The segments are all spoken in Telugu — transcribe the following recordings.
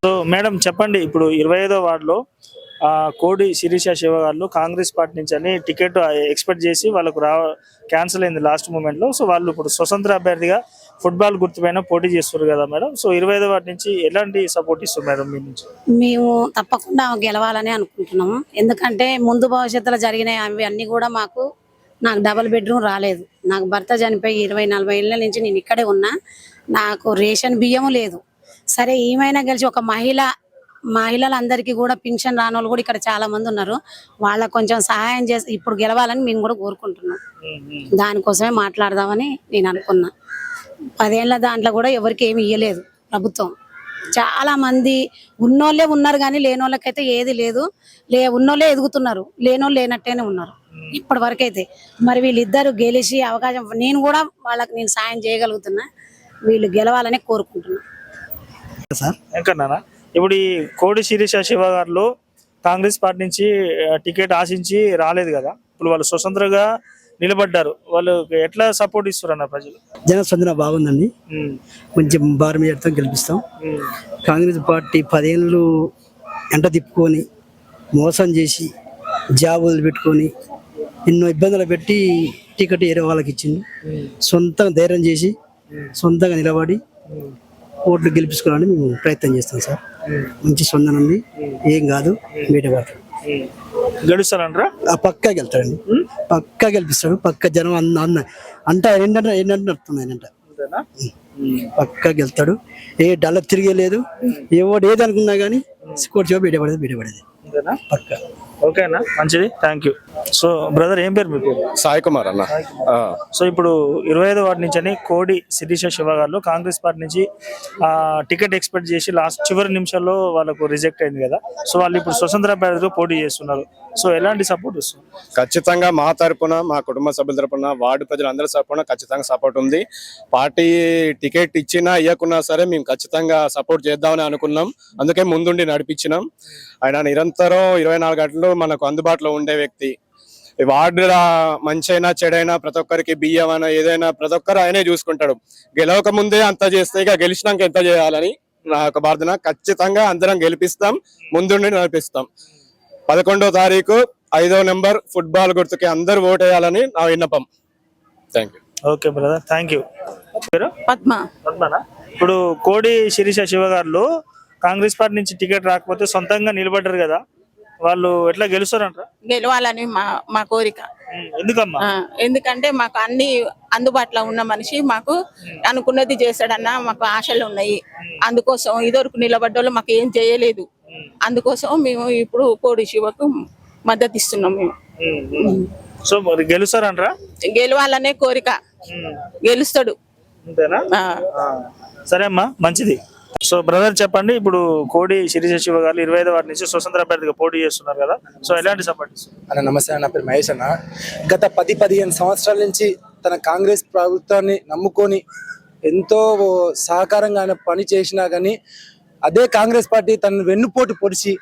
సో మేడం చెప్పండి, ఇప్పుడు 25వ వార్డులో కోడి శిరీష శివ గారు కాంగ్రెస్ పార్టీ నుంచి అని టికెట్ ఎక్స్పెక్ట్ చేసి వాళ్ళకు క్యాన్సిల్ అయింది లాస్ట్ మూమెంట్ లో. సో వాళ్ళు ఇప్పుడు స్వతంత్ర అభ్యర్థిగా ఫుట్బాల్ గుర్తుపైన పోటీ చేస్తున్నారు కదా మేడం. సో 25వ వార్డు నుంచి ఎలాంటి సపోర్ట్ ఇస్తారు మేడం మీ నుంచి? మేము తప్పకుండా గెలవాలని అనుకుంటున్నాము. ఎందుకంటే ముందు భవిష్యత్తులో జరిగిన అవి అన్ని కూడా నాకు డబుల్ బెడ్రూమ్ రాలేదు. నాకు భర్త చనిపోయి 20-40 ఏళ్ళ నుంచి నేను ఇక్కడే ఉన్నా. నాకు రేషన్ బియ్యము లేదు. సరే ఏమైనా కలిసి ఒక మహిళలందరికీ కూడా పింఛన్ రాని వాళ్ళు కూడా ఇక్కడ చాలా మంది ఉన్నారు. వాళ్ళకు కొంచెం సహాయం చేసి ఇప్పుడు గెలవాలని మేము కూడా కోరుకుంటున్నాం. దానికోసమే మాట్లాడదామని నేను అనుకున్నా. 10 ఏళ్ళ దాంట్లో కూడా ఎవరికి ఏమి ఇవ్వలేదు ప్రభుత్వం. చాలా మంది ఉన్నోళ్ళే ఉన్నారు కానీ లేనోళ్ళకైతే ఏది లేదు. ఉన్నోళ్ళే ఎదుగుతున్నారు, లేనోళ్ళు లేనట్టేనే ఉన్నారు ఇప్పటి వరకు అయితే. మరి వీళ్ళిద్దరు గెలిచి అవకాశం నేను కూడా వాళ్ళకి నేను సాయం చేయగలుగుతున్నా. వీళ్ళు గెలవాలని కోరుకుంటున్నా. ఇప్పుడు ఈ కోడి శిరీష శివ గారు కాంగ్రెస్ పార్టీ నుంచి టికెట్ ఆశించి రాలేదు కదా, ఇప్పుడు వాళ్ళు స్వతంత్రంగా నిలబడ్డారు. వాళ్ళు ఎట్లా సపోర్ట్ ఇస్తారు అన్న ప్రజలు? జనస్పందన బాగుందండి. కొంచెం భారీ మెజార్టీతో గెలిపిస్తాం. కాంగ్రెస్ పార్టీ 10 ఏళ్ళు ఎంట తిప్పుకొని మోసం చేసి జాబులు పెట్టుకొని ఎన్నో ఇబ్బందులు పెట్టి టికెట్ వేరే వాళ్ళకి ఇచ్చింది. సొంతంగా ధైర్యం చేసి సొంతంగా నిలబడి ఓట్లు గెలిపించుకోవాలని మేము ప్రయత్నం చేస్తాం సార్. మంచి స్పందన ఉంది, ఏం కాదు. మీడియా గెలుస్తారంటారా? పక్కా గెలుతాడండి, పక్కా గెలిపిస్తాడు. పక్క జనం అంటే ఏంటంటే నడుతుంది ఆయన పక్కా గెలుతాడు. ఏ డల్ల తిరిగేలేదు. ఏది అనుకున్నా కానీ స్కోర్ చేయ బయటపడేది పక్కా. ఓకేనా, మంచిది, థ్యాంక్ యూ. సో బ్రదర్ ఏం పేరు మీ పేరు? సాయి కుమార్ అన్న. సో ఇప్పుడు 25వ వార్డు నుంచి అని కోడి శిరీష శివ గారు కాంగ్రెస్ పార్టీ నుంచి టికెట్ ఎక్స్పెక్ట్ చేసి లాస్ట్ చివరి నిమిషాల్లో వాళ్ళకు రిజెక్ట్ అయింది కదా. సో వాళ్ళు ఇప్పుడు స్వతంత్ర అభ్యర్థిగా పోటీ చేస్తున్నారు. సో ఎలాంటి సపోర్ట్ వస్తుంది? ఖచ్చితంగా మా తరపున, మా కుటుంబ సభ్యుల తరపున, వార్డు ప్రజలందరి తరపున ఖచ్చితంగా సపోర్ట్ ఉంది. పార్టీ టికెట్ ఇచ్చినా ఇవ్వకున్నా సరే మేము ఖచ్చితంగా సపోర్ట్ చేద్దామని అనుకున్నాం. అందుకే ముందుండి నడిపించినాం. ఆయన నిరంతరం 24 గంటలు మనకు అందుబాటులో ఉండే వ్యక్తి. వార్డుల మంచైనా చెడైనా ప్రతి ఒక్కరికి బియ్యం అయినా ఏదైనా ప్రతి ఒక్కరు ఆయనే చూసుకుంటాడు. గెలవక ముందే అంత చేస్తే ఇక గెలిచినాక ఎంత చేయాలని నా యొక్క ప్రార్థన. ఖచ్చితంగా అందరం గెలిపిస్తాం, ముందుండి నడిపిస్తాం. 11వ తారీఖు 5వ నెంబర్ ఫుట్బాల్ గుర్తుకి అందరు ఓట్ వేయాలని నా విన్నపం. Thank you. Okay brother, thank you. పద్మనా? ఇప్పుడు కోడి శిరీష శివ గారు కాంగ్రెస్ పార్టీ నుంచి టికెట్ రాకపోతే సొంతంగా నిలబడ్డారు కదా, వాళ్ళు ఎట్లా గెలుస్తారంటారా? గెలవాలని మా కోరిక. ఎందుకమ్మా? ఎందుకంటే మాకు అన్ని అందుబాటులో ఉన్న మనిషి మాకు అనుకున్నది చేస్తాడన్న మాకు ఆశలు ఉన్నాయి. అందుకోసం ఇదివరకు నిలబడ్డోళ్ళు మాకు ఏం చేయలేదు. అందుకోసం మేము ఇప్పుడు కోడి శివకు మద్దతు ఇస్తున్నాం. మేము సో మరి గెలుస్తారంటారా? గెలవాలనే కోరిక. గెలుస్తాడు. సరే అమ్మా, మంచిది. సో బ్రదర్ చెప్పండి, ఇప్పుడు కోడి శిరీష శివ గారు 25వ వార్డు నుంచి స్వతంత్ర అభ్యర్థిగా పోటీ చేస్తున్నారు కదా, సో ఎలాంటి సపోర్ట్ ఇస్తారు అన్న? నమస్తే, నా పేరు మహేష్ అన్న. గత 10-15 సంవత్సరాల నుంచి తన కాంగ్రెస్ ప్రభుత్వాన్ని నమ్ముకొని ఎంతో సహకారంగా ఆయన పని చేసినా కానీ అదే కాంగ్రెస్ పార్టీ తనను వెన్నుపోటు పొడిచి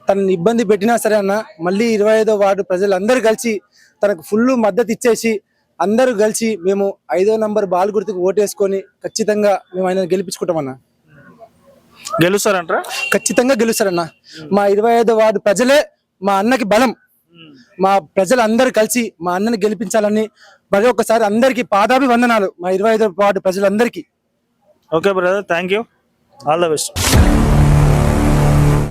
తనని ఇబ్బంది పెట్టినా సరే అన్న, మళ్ళీ 25వ వార్డు ప్రజలందరూ కలిసి తనకు ఫుల్ మద్దతు ఇచ్చేసి అందరూ కలిసి మేము 5వ నంబర్ బాల్ గుర్తుకు ఓటేసుకొని ఖచ్చితంగా మేము ఆయన గెలిపించుకుంటామన్నా. గెలుస్తారంటారా? ఖచ్చితంగా గెలుస్తారన్న. మా 25వ వార్డు ప్రజలే మా అన్నకి బలం. మా ప్రజలందరూ కలిసి మా అన్నని గెలిపించాలని మరి ఒకసారి అందరికి పాదాభివందనాలు మా 25వ వార్డు ప్రజలందరికీ. Okay brother, thank you, all the best.